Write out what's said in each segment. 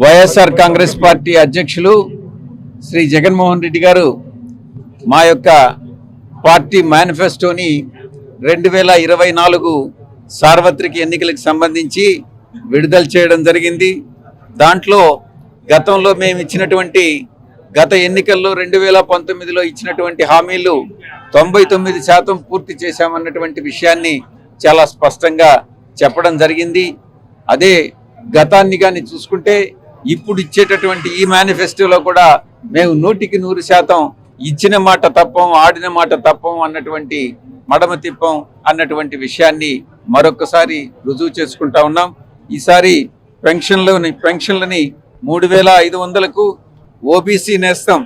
YSR Congress party అధ్యక్షులు శ్రీ జగన్మోహన్ రెడ్డి గారు మా యొక్క పార్టీ మేనిఫెస్టోని 2024 సార్వత్రిక ఎన్నికలకు సంబంధించి విడుదల చేయడం జరిగింది. దాంట్లో గతంలో మేము ఇచ్చినటువంటి గత ఎన్నికల్లో 2019లో ఇచ్చినటువంటి హామీలు 99% పూర్తి చేశామన్నటువంటి విషయాన్ని చాలా స్పష్టంగా చెప్పడం జరిగింది. అదే గతాన్ని కానీ చూసుకుంటే ఇప్పుడు ఇచ్చేటటువంటి ఈ మేనిఫెస్టోలో కూడా మేము 100% ఇచ్చిన మాట తప్పం, ఆడిన మాట తప్పం అన్నటువంటి మడమ తిప్పం అన్నటువంటి విషయాన్ని మరొకసారి రుజువు చేసుకుంటా ఉన్నాం. ఈసారి పెన్షన్లని 3500కు ఓబీసీ నేస్తం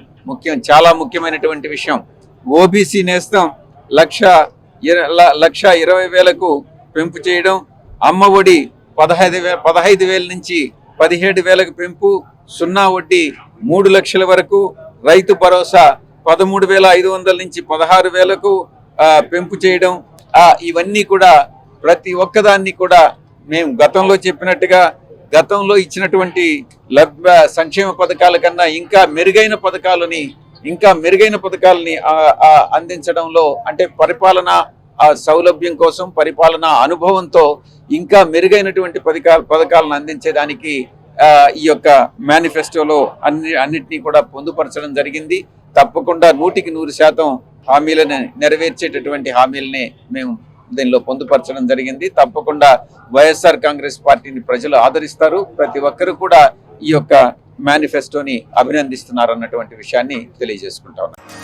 చాలా ముఖ్యమైనటువంటి విషయం. ఓబీసీ నేస్తం 1,20,000కు పెంపు చేయడం, అమ్మ ఒడి 15,000 నుంచి 17,000కు పెంపు, 0 వడ్డీ 3 లక్షల వరకు, రైతు భరోసా 13,500 నుంచి 16,000కు పెంపు చేయడం. ఇవన్నీ కూడా ప్రతి ఒక్కదాన్ని కూడా మేము గతంలో చెప్పినట్టుగా గతంలో ఇచ్చినటువంటి సంక్షేమ పథకాల కన్నా ఇంకా మెరుగైన పథకాలని అందించడంలో, అంటే పరిపాలన సౌలభ్యం కోసం, పరిపాలన అనుభవంతో ఇంకా మెరుగైనటువంటి పథకాలను అందించేదానికి ఈ యొక్క మేనిఫెస్టోలో అన్నిటినీ కూడా పొందుపరచడం జరిగింది. తప్పకుండా 100% హామీలను నెరవేర్చేటటువంటి హామీలనే మేము దీనిలో పొందుపరచడం జరిగింది. తప్పకుండా వైఎస్ఆర్ కాంగ్రెస్ పార్టీని ప్రజలు ఆదరిస్తారు. ప్రతి ఒక్కరు కూడా ఈ యొక్క మేనిఫెస్టోని అభినందిస్తున్నారు అన్నటువంటి విషయాన్ని తెలియజేసుకుంటా ఉన్నాను.